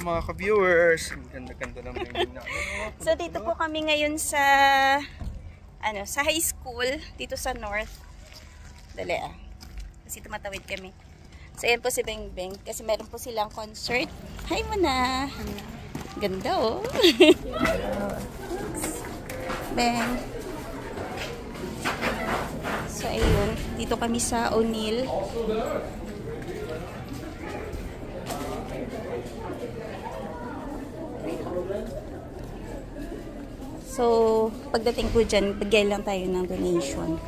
mga ka-viewers. Ang ganda-ganda naman yung So dito po kami ngayon sa sa high school dito sa North. Dali kasi tumatawid kami. So ayan po si Beng Beng kasi meron po silang concert. Hi mo na. Ganda oh. Beng. So ayun, dito kami sa O'Neill. So, pagdating po dyan, bigay lang tayo ng donation.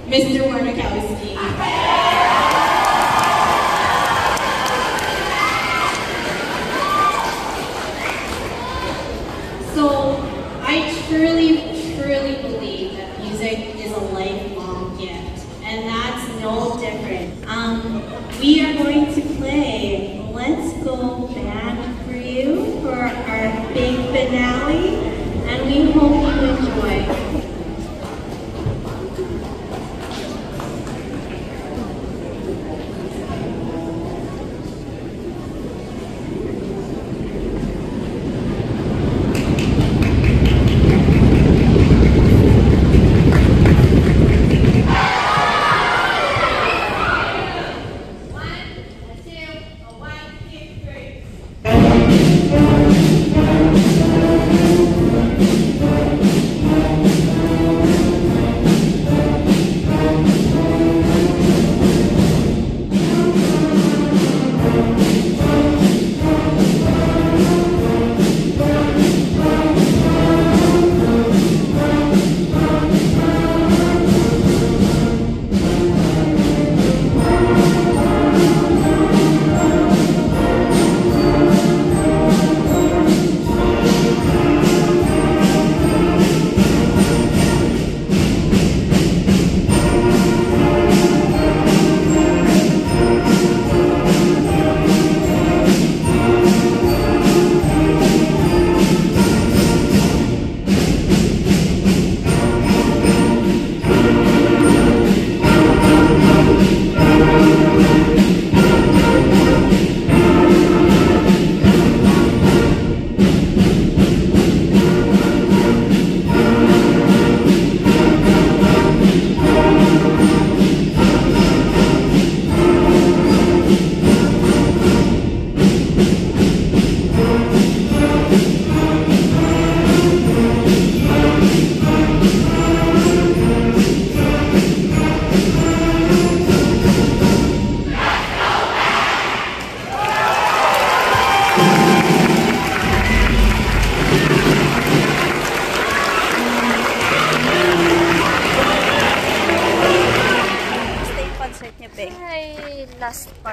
Mr. Warnakowski. So, I truly believe that music is a lifelong gift, and that's no different. We are going to play Let's Go Band for you for our big finale, and we hope you enjoy.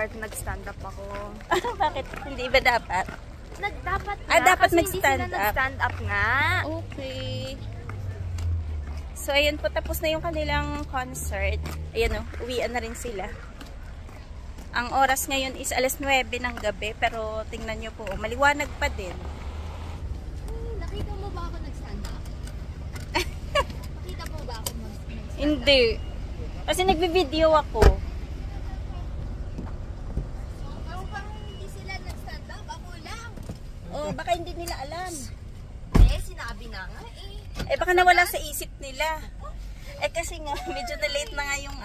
part, nag-stand up ako. Bakit? Hindi ba dapat? Dapat nga, dapat kasi hindi nag-stand sila up. nag-stand up nga. Okay. So, ayun po, tapos na yung kanilang concert. Ayan o, uwian na rin sila. Ang oras ngayon is alas 9 ng gabi, pero tingnan nyo po, maliwanag pa din. Nakita mo ba ako nag-stand up? Nakita mo ba ako nag-stand up? Hindi. Kasi nagbi-video ako. Parang hindi sila nag-stand up, ako lang. Oh, baka hindi nila alam. Sinabi na nga eh. Eh, baka nawala sa isip nila. Eh, kasi nga, medyo na-late na nga yung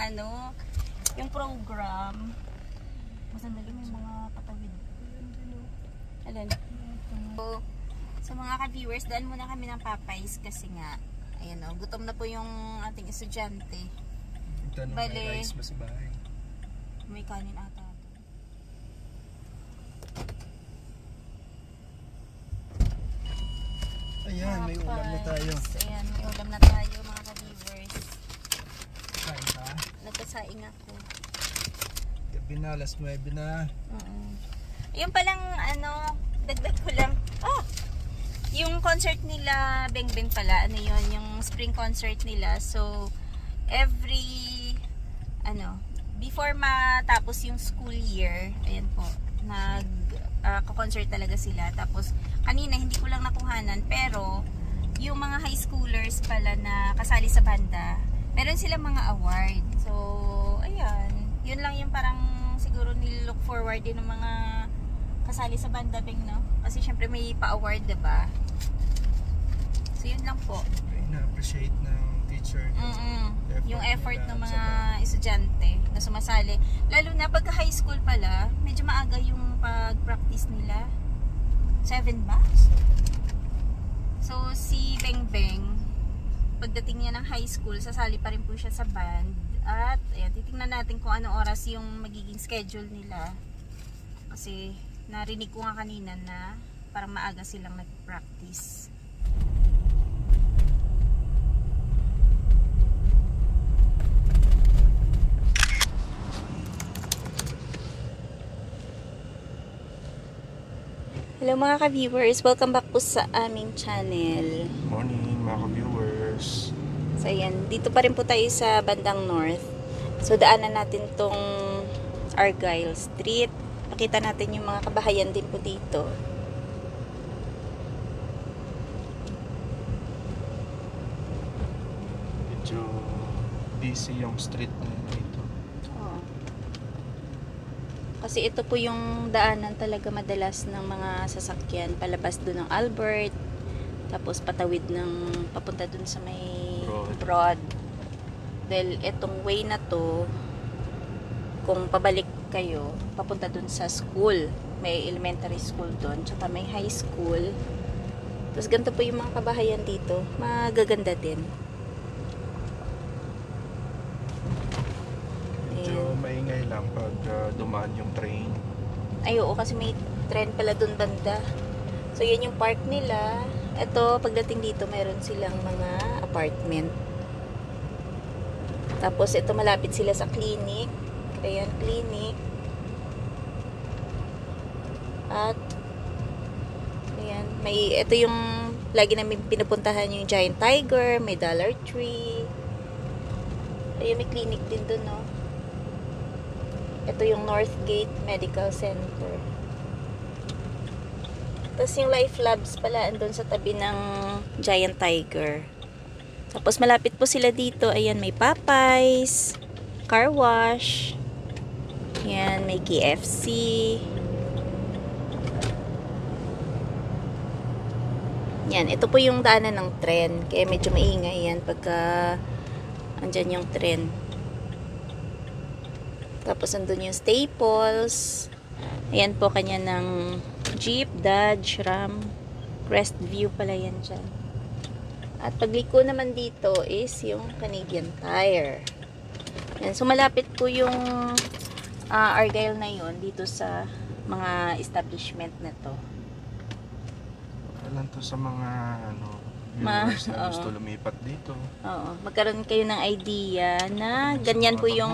yung program. Masandali may mga patawid. Alin? So, sa mga ka-viewers, daan muna kami ng Popeyes kasi nga, ayan o, gutom na po yung ating estudyante. Tanong, Bale. may rice ba sa bahay? May kanin ata. Ayan, may ulam na tayo. Ayan, may ulam na tayo mga ka-viewers. Kain ka? Nagkasaing ako. Gabi na, alas 9 na. Yung palang dagdag ko lang. Yung concert nila, Beng Beng pala, yung spring concert nila. So, every, before matapos yung school year, ayan po, nag-concert talaga sila. Tapos, kanina, hindi ko lang nakuhanan, pero, yung mga high schoolers pala na kasali sa banda, meron silang mga award. So, ayan, yun lang yung parang siguro nilook forward din ng mga kasali sa banda, Beng, no? Kasi syempre may pa-award, diba? So, yun lang po. Na-appreciate ng teacher. Yung effort nila ng mga sa estudyante na sumasali. Lalo na pagka high school pala, medyo maaga yung pag-practice nila. 7 ba? So, si Beng Beng, pagdating niya ng high school, sasali pa rin po siya sa band. At, ayan, titingnan natin kung anong oras yung magiging schedule nila. Kasi, narinig ko nga kanina na parang maaga silang nag-practice. Hello mga ka-viewers, welcome back po sa aming channel. Morning mga ka-viewers. So ayan, dito pa rin po tayo sa bandang north. So daanan natin tong Argyle Street. Pakita natin yung mga kabahayan din po dito. Medyo busy yung street na dito. Oo. Kasi ito po yung daanan talaga madalas ng mga sasakyan. Palabas doon ng Albert. Tapos patawid ng papunta doon sa may Broad. Dahil itong way na to, kung pabalik kayo, papunta dun sa school. May elementary school dun, tsaka may high school. Tapos ganito po yung mga kabahayan dito. Magaganda din. Medyo maingay lang pag dumaan yung train. Ay oo, kasi may train pala dun banda. So yun yung park nila. Ito, pagdating dito, meron silang mga apartment. Tapos ito, malapit sila sa clinic. Ayan, clinic. At ayan, ito yung lagi namin pinupuntahan, yung Giant Tiger, may Dollar Tree. Ayan, may clinic din dun, no? Ito yung Northgate Medical Center. Tapos yung Life Labs pala andun sa tabi ng Giant Tiger. Tapos malapit po sila dito. Ayan, may Popeyes, car wash. Ayan, may KFC. Yan, ito po yung daanan ng tren. Kaya medyo maingay yan pagka andyan yung tren. Tapos andun yung Staples. Ayan po kanya ng Jeep, Dodge, Ram. Crestview pala yan dyan. At pagliko naman dito is yung Canadian Tire. Yan. So malapit po yung Argyle na yun dito sa mga establishment na to. Alam to sa mga viewers na gusto lumipat dito. Oo. Magkaroon kayo ng idea na ganyan po yung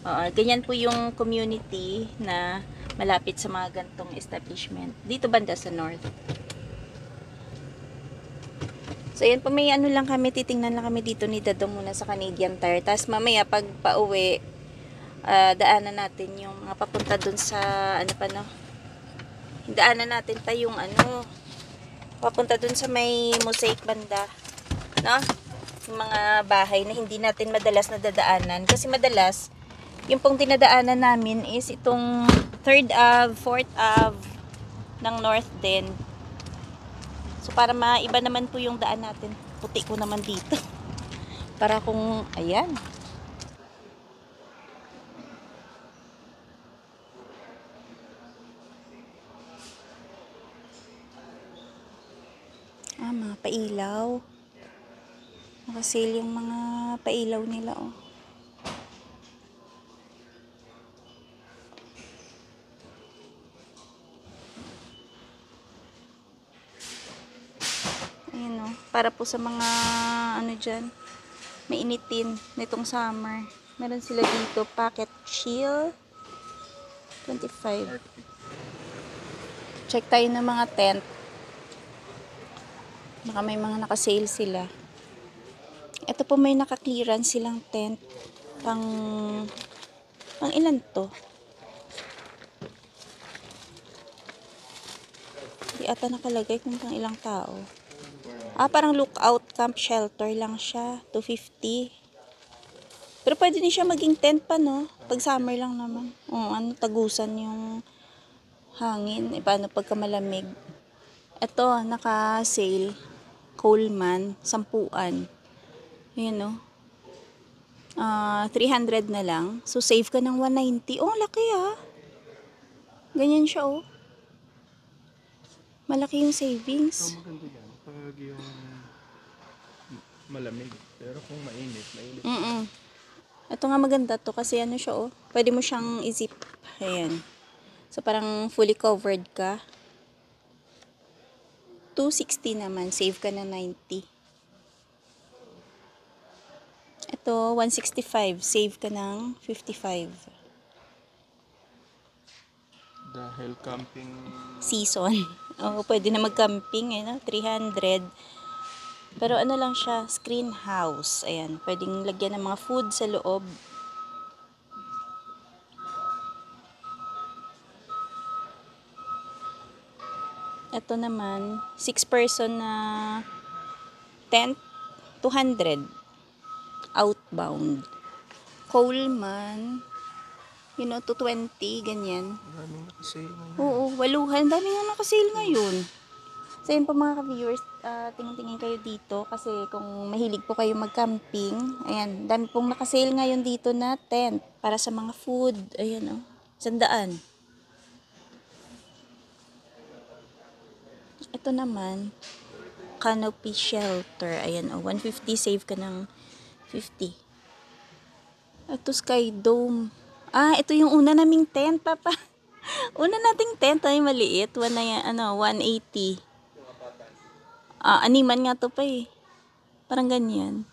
Ganyan po yung community na malapit sa mga gantong establishment. Dito banda sa north. So, yan po, may ano lang kami, titingnan lang kami dito ni Dadong muna sa Canadian Tire. Tapos mamaya, pag pauwi, daanan natin yung mga papunta dun sa, ano pa no? Daanan natin pa yung ano, papunta dun sa may mosaic banda. No? Yung mga bahay na hindi natin madalas na dadaanan. Kasi madalas, yung pong dinadaanan namin is itong 3rd Ave, 4th Ave ng North din. So, para maiba naman po yung daan natin. Puti ko naman dito. Para kung, ayan. Mga pailaw. Nakasale yung mga pailaw nila, oh. Para po sa mga ano dyan, mainitin nitong summer. Meron sila dito, Pocket Chill 25. Check tayo ng mga tent. Baka may mga nakasale sila. Ito po, may naka-clearance silang tent. Pang ilan to? Di ata nakalagay kung pang ilang tao. Parang lookout camp shelter lang siya. 250. Pero pwede din siya maging tent pa, no? Pag summer lang naman. Tagusan yung hangin. Paano pagka malamig. Ito, naka-sale. Coleman, 10. Ayan, no? 300 na lang. So, save ka ng 190. Laki, Ganyan siya, Malaki yung savings. Maganda yan. Pag yung malamig. Pero kung mainit. Ito nga maganda to kasi ano siya, pwede mo siyang i-zip. Ayan. So, parang fully covered ka. 260 naman. Save ka na 90. Ito, 165. Save ka ng 55. Dahil camping Season. Pwede na mag-camping, 300. Pero ano lang siya, screen house. Ayan, pwedeng lagyan ng mga food sa loob. Ito naman, 6-person na tent, 200. Outbound. Coleman, 220, ganyan. maraming nakasale ngayon. Oo, 8. Dami nga nakasale ngayon. So yun po mga ka-viewers, tingin-tingin kayo dito kasi kung mahilig po kayo mag-camping, ayan, dami pong nakasale ngayon dito na tent para sa mga food. Ayan, 100. Ito naman, canopy shelter. Ayan, 150, save ka ng 50. Ito, Sky Dome. Ito yung una naming tent, Papa. Una nating tent ay maliit. 180. Animan nga to pa Parang ganyan.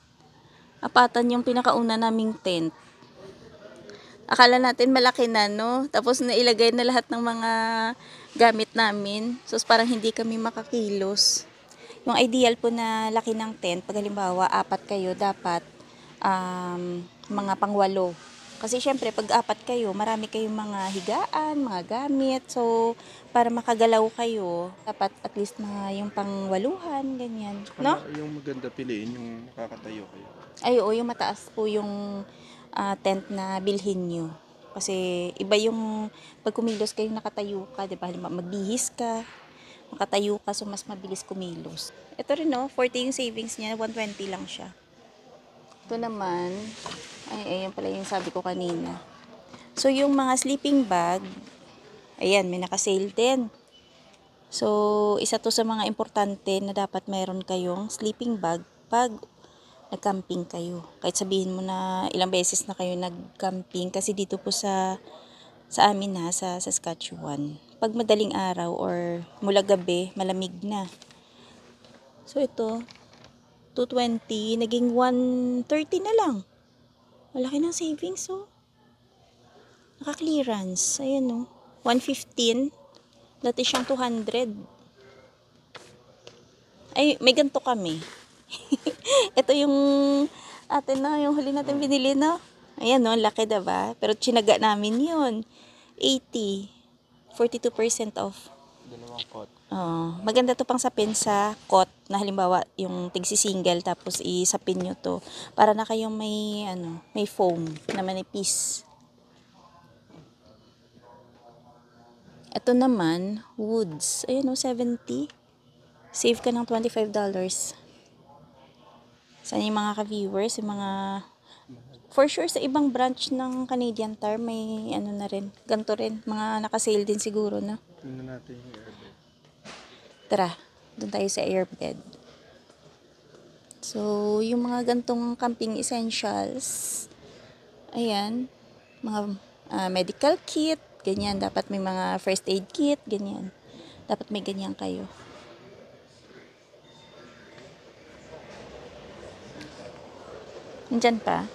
Apatan yung pinakauna naming tent. Akala natin malaki na, no? Tapos nailagay na lahat ng mga gamit namin. So, parang hindi kami makakilos. Yung ideal po na laki ng tent, pag halimbawa, 4 kayo, dapat mga pang-8. Kasi syempre, pag 4 kayo, marami kayong mga higaan, mga gamit. So, para makagalaw kayo, dapat at least mga yung pang-8, ganyan. No? Yung maganda piliin, yung nakakatayo kayo. Yung mataas po yung tent na bilhin nyo. Kasi iba yung pag kumilos kayo nakatayo ka, diba? Halimbawa, magbihis ka, makatayo ka, so mas mabilis kumilos. Ito rin, 40 yung savings niya, 120 lang siya. Ito naman, ayun pala yung sabi ko kanina. So, yung mga sleeping bag, ayan, may nakasale din. So, isa to sa mga importante na dapat meron kayong sleeping bag pag nag-camping kayo. Kahit sabihin mo na ilang beses na kayo nag-camping, kasi dito po sa amin sa Saskatchewan, pag madaling araw or mula gabi, malamig na. So, ito, 220, naging 130 na lang. Malaki ng savings, Naka-clearance. Ayan o. 115. Dati siyang 200. Ay, may ganito kami. Ito yung atin na, yung huli natin binili na. Ayan no, laki diba? Pero tsinaga namin yun. 80. 42% off. Dalawang pot. Maganda to pang sapin sa kot na halimbawa yung tigsi-single tapos isapin nyo to para na kayong may may foam na manipis. Ito naman woods, ayun 70. Save ka ng $25. Sana yung mga ka-viewers, yung mga for sure sa ibang branch ng Canadian Tire may na rin, ganito rin, mga naka-sale din siguro na. Tingnan natin yung airbag. Tara, doon tayo sa airbed. So, yung mga gantong camping essentials, ayan, mga medical kit, ganyan. Dapat may mga first aid kit, ganyan. Dapat may ganyan kayo. Nandyan pa.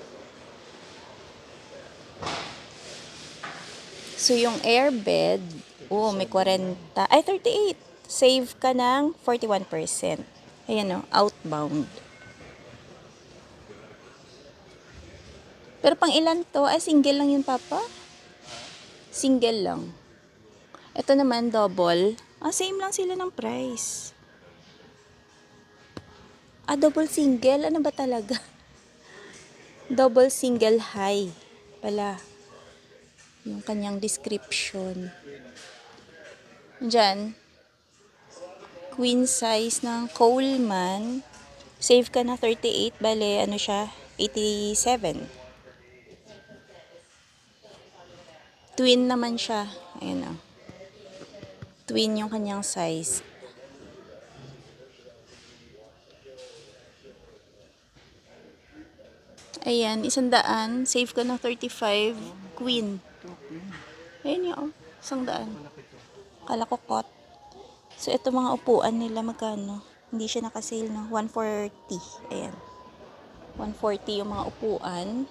So, yung airbed, may 40, ay 38. Save ka ng 41%. Ayan o, outbound. Pero pang ilan to? Single lang yun, Papa? Single lang. Ito naman, double. Same lang sila ng price. Double single? Ano ba talaga? Double single high. Pala. Yung kanyang description. Diyan. Queen size ng Coleman. Save ka na 38. Bale, ano siya? 87. Twin naman siya. Ayan o. Twin yung kanyang size. Ayan, 100. Save ka ng 35. Queen. Ayan yun, 100. Kala ko kot. So, ito mga upuan nila, magkano? Hindi siya nakasale, no? 140. Ayan. 140 yung mga upuan.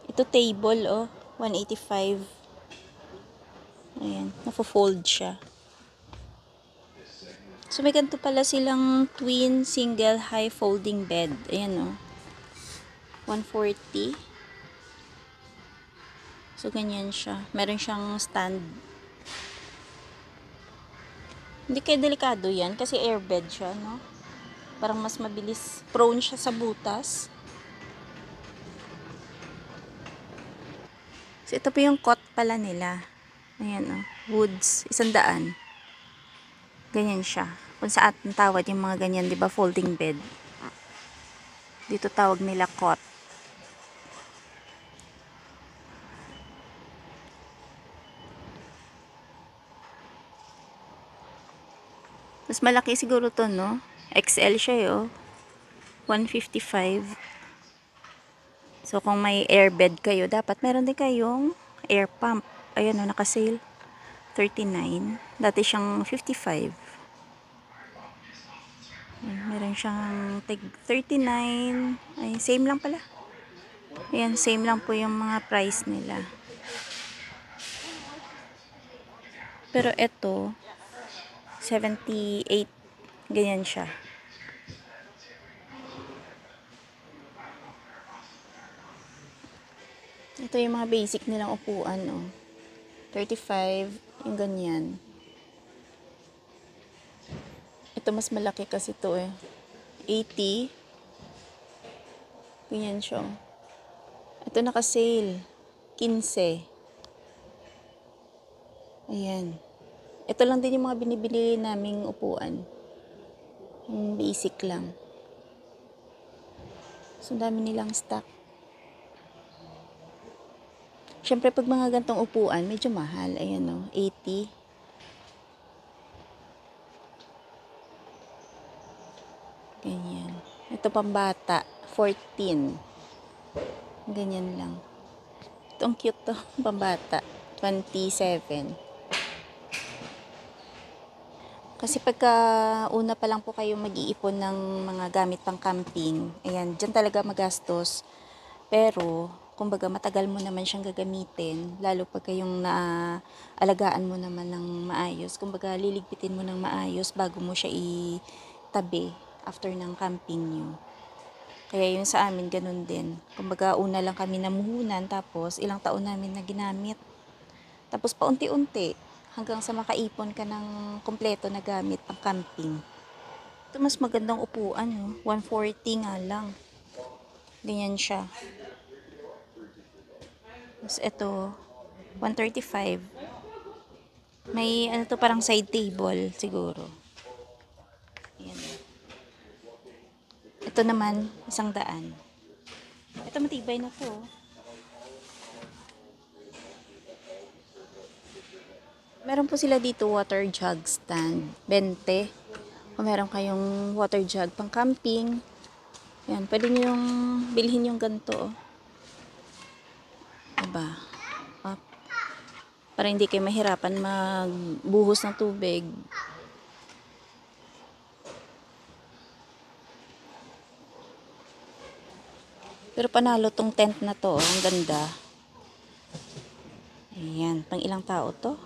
Ito table, 185. Ayan, nafo-fold siya. So, may ganito pala silang twin single high folding bed. Ayan, 140. So, ganyan siya. Meron siyang stand. Hindi kaya delikado yan kasi airbed siya, no? Parang mas mabilis. Prone siya sa butas. So, ito po yung cot pala nila. Ayan, woods. 100. Ganyan siya. Kung saan tawag yung mga ganyan, di ba? Folding bed. Dito tawag nila cot. Mas malaki siguro to, no? XL siya, 155. So, kung may airbed kayo, dapat meron din kayong air pump. Ayan, naka-sale. 39. Dati siyang 55. Meron siyang 39. Ay, same lang pala. Ayan, same lang po yung mga price nila. Pero ito, 78. Ganyan siya. Ito yung mga basic nilang upuan, 35, yung ganyan. Ito mas malaki kasi to 80. Ganyan siya. Ito naka-sale. 15. Ayan. Ito lang din yung mga binibili naming upuan. Yung basic lang. So, dami nilang stock. Siyempre, pag mga gantong upuan, medyo mahal. Ayan, 80. Ganyan. Ito pambata, 14. Ganyan lang. Ito ang cute to, pambata. 27. Kasi pagka una pa lang po kayo mag-iipon ng mga gamit pang camping, ayan, dyan talaga magastos. Pero, kumbaga matagal mo naman siyang gagamitin, lalo pagka yung naalagaan mo naman ng maayos, kumbaga liligpitin mo ng maayos bago mo siya itabi after ng camping nyo. Kaya yun sa amin ganun din. Kumbaga una lang kami namuhunan, tapos ilang taon namin na ginamit. Tapos paunti-unti hanggang sa makaipon ka ng kompleto na gamit pang camping. Ito mas magandang upuan, no? 140 nga lang. Ganyan siya. Tapos ito, 135. May ano to, parang side table siguro. Ayan. Ito naman, 100. Ito matibay na to. Meron po sila dito water jug stand, 20. Kung meron kayong water jug pang camping, yan, pwede nyo yung bilhin yung ganito. Diba? Up. Para hindi kayo mahirapan magbuhos ng tubig. Pero panalo tong tent na to. Ang ganda. Ayan. Pang ilang tao to?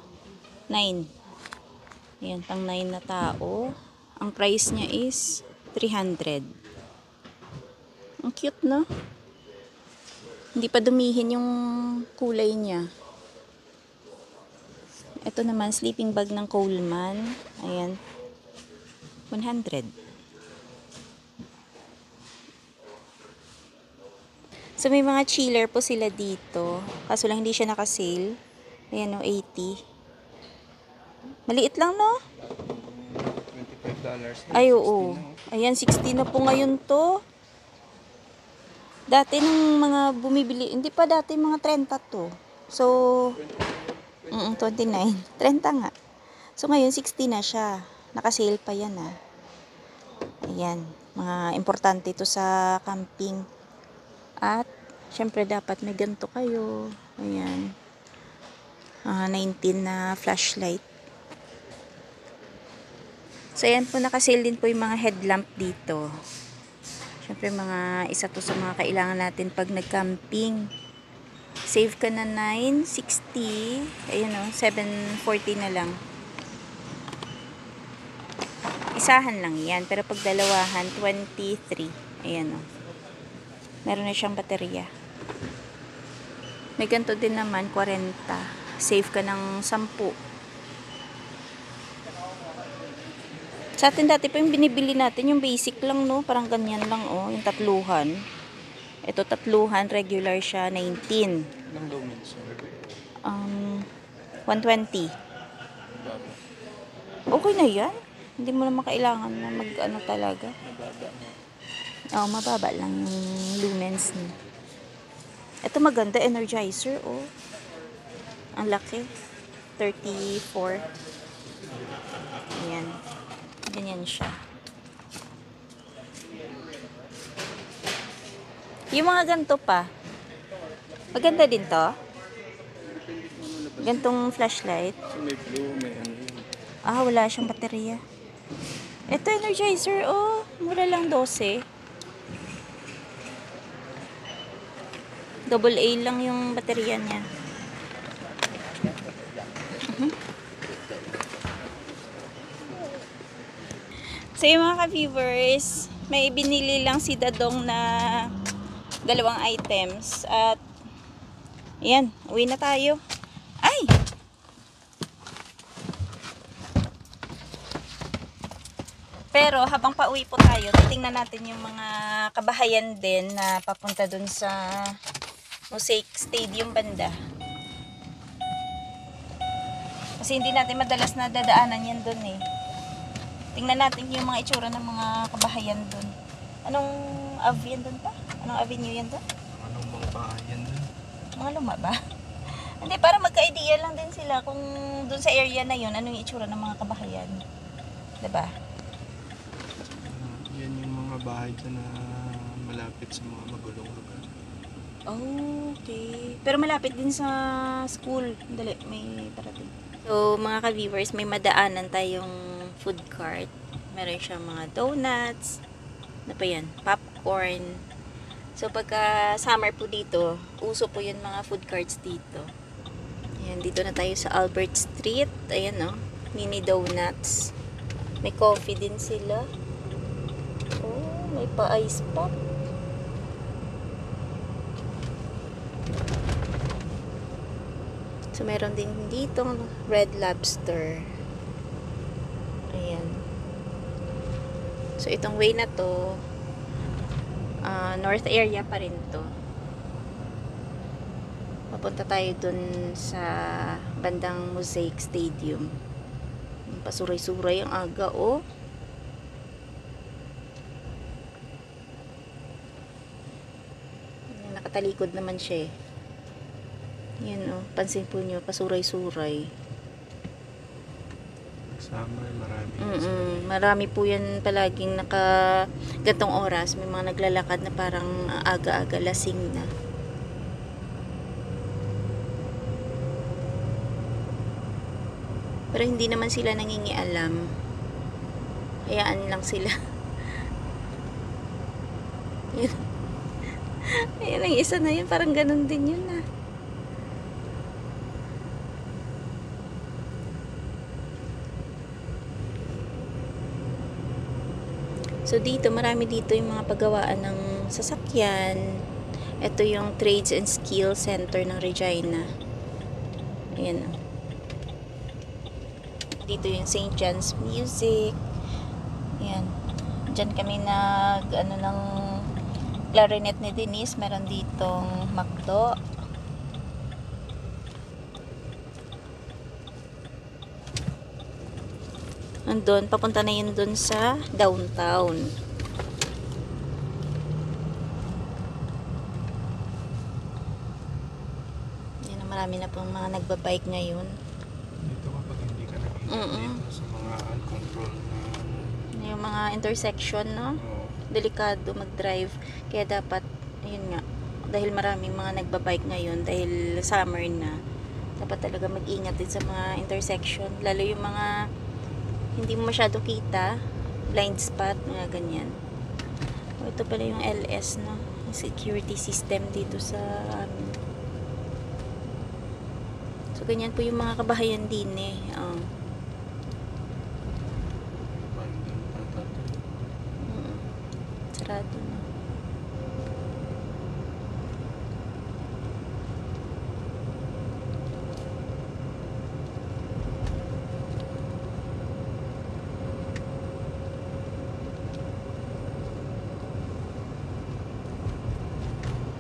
9. Ayan. Pang 9 na tao. Ang price niya is 300. Ang cute, no? Hindi pa dumihin yung kulay niya. Ito naman, sleeping bag ng Coleman. Ayan. 100. So, may mga chiller po sila dito. Kaso lang hindi siya nakasale. Ayan o, 80. Maliit lang, no? $25. Ay, oo. Ayan, 60 na po ngayon to. Dati nung mga bumibili, hindi pa dati mga 30 to. So, 29. 30 nga. So, ngayon 60 na siya. Nakasale pa yan, ah. Ayan. Mga importante to sa camping. At, syempre dapat may ganito kayo. Ayan. 19 na flashlight. So, ayan po, nakasale din po yung mga headlamp dito. Syempre, isa to sa mga kailangan natin pag nag-camping. Save ka na 960. Ayan o, 740 na lang. Isahan lang yan. Pero pag dalawahan, 23. Ayan o. Meron na siyang baterya. May ganito din naman, 40. Save ka ng 10. Sa atin dati pa yung binibili natin, yung basic lang, no? Parang ganyan lang, oh. Yung tatluhan. Ito, tatluhan. Regular siya, 19. Ilang lumens? 120. Okay na yan. Hindi mo naman kailangan na mag-ano talaga. Mababa. Oo, mababa lang yung lumens niya. Ito maganda, energizer, oh. Ang laki. 34. Ayan. Ganyan siya. Yung mga ganito pa. Maganda din to. Gantong flashlight. So, may blue, may ano yun. Ah, wala siyang baterya. Ito, energizer, oh. Mura lang 12. Double A lang yung baterya niya. So, yung mga ka-viewers, may binili lang si Dadong na 2 items. At, ayan, uwi na tayo. Ay! Pero, habang pauwi po tayo, titingnan natin yung mga kabahayan din na papunta dun sa Mosaic Stadium banda. Kasi hindi natin madalas na dadaanan yan dun eh. Tingnan natin yung mga itsura ng mga kabahayan dun. Anong avenue yan dun pa? Anong avenue yan dun? Anong mga bahayan dun? Mga luma ba? Hindi, para magka-idea lang din sila kung dun sa area na yun, anong itsura ng mga kabahayan. Diba? Yan yung mga bahay dyan na malapit sa mga magulong lugar. Oh, okay. Pero malapit din sa school. Dali, may parating. So, mga ka-viewers, may madaanan tayong food cart. Meron siyang mga donuts. Ano pa yan? Popcorn. So, pagka summer po dito, uso po yun mga food carts dito. Ayan, dito na tayo sa Albert Street. Ayan, oh. Mini Donuts. May coffee din sila. Oh, may pa-ice pop. So, meron din dito Red Lobster. Ayan. So, itong way na to, north area pa rin to. Papunta tayo dun sa bandang Mosaic Stadium. Pasuray-suray ang aga, oh. Ayan, nakatalikod naman siya eh. Yan, oh. Pansin po nyo, pasuray-suray. Summer, marami. Marami po yan palaging gantong oras. May mga naglalakad na parang aga-aga lasing na. Pero hindi naman sila nangingialam. Hayaan lang sila. Yun. Ayun, ang isa na yun. Parang ganun din yun ah. So, dito, marami dito yung mga paggawaan ng sasakyan. Ito yung Trades and Skill Center ng Regina. Ayan. Dito yung St. John's Music. Ayan. Diyan kami ng clarinet ni Denise. Meron ditong McDo. Andun, papunta na yun dun sa downtown. Yan, marami na pong mga nagbabike ngayon. Dito kapag hindi ka nakikita dito sa mga uncontrolled na Yung mga intersection, no? Delikado mag-drive. Kaya dapat, ayun nga, dahil maraming mga nagbabike ngayon, dahil summer na, dapat talaga mag-ingat din sa mga intersection. Lalo yung mga hindi mo masyado kita, blind spot, mga ganyan. O, ito pala yung LS, no? Yung security system dito sa amin. So, ganyan po yung mga kabahayan din eh. Oh. Sarado na.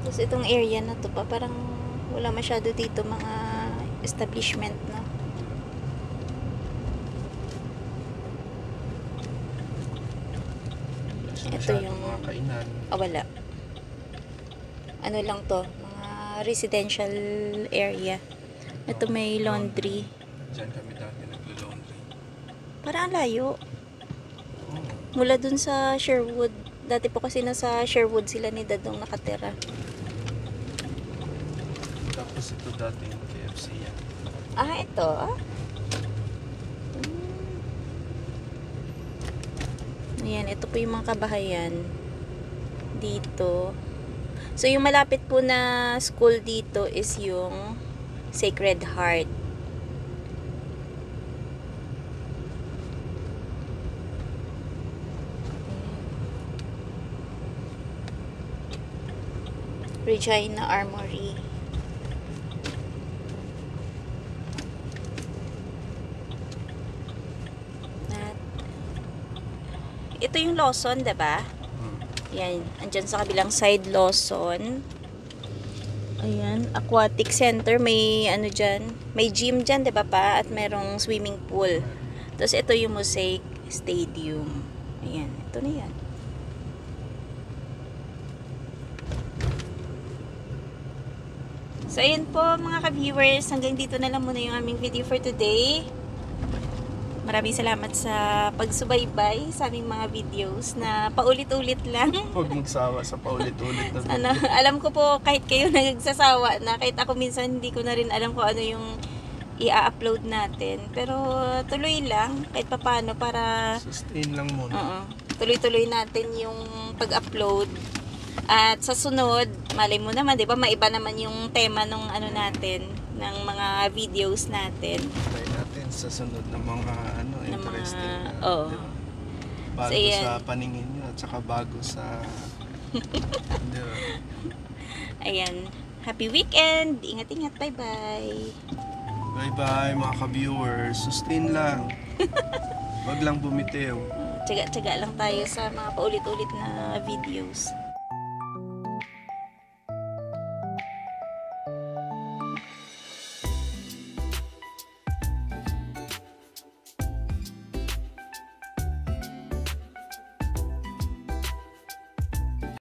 Tapos itong area na to pa, parang wala masyado dito mga establishment, no? Ito yung mga kainan. wala. Ano lang to, mga residential area. Ito may laundry. Diyan kami dati naglo-laundry. Parang layo. Mula dun sa Sherwood. Dati po kasi nasa Sherwood sila ni Dadong nakatira. Tapos ito dati yung KFC yan. Ah, ito. Ayan, ito po yung mga kabahayan dito. So, yung malapit po na school dito is yung Sacred Heart. Regina Armory. At ito yung Lawson, diba? Yan, andyan sa kabilang side Lawson. Ayan, aquatic center, may ano dyan, may gym dyan, diba pa? At merong swimming pool. Tapos ito yung Mosaic Stadium. Ayan, ito na yan. So, ayun po mga ka-viewers, hanggang dito na lang muna yung aming video for today. Maraming salamat sa pagsubaybay sa aming mga videos na paulit-ulit lang. Huwag magsawa sa paulit-ulit na Ano, alam ko po kahit kayo nagsasawa na, kahit ako minsan hindi ko na rin alam kung ano yung i-upload natin. Pero tuloy lang kahit papano para sustain lang muna. tuloy-tuloy natin yung pag-upload. At sa sunod, malay mo naman, 'di ba, maiba naman yung tema ng ano natin, ng mga videos natin. Try natin sa sunod ng mga Ng interesting. mga, oo. Di ba? Bago So, ayan. sa paningin nyo at saka bago sa... Di ba? Ayan. Happy weekend! Ingat-ingat. Bye-bye! Bye-bye mga ka-viewers. Sustain lang. Wag lang bumitiw. Tiyaga-tiyaga lang tayo sa mga paulit-ulit na videos.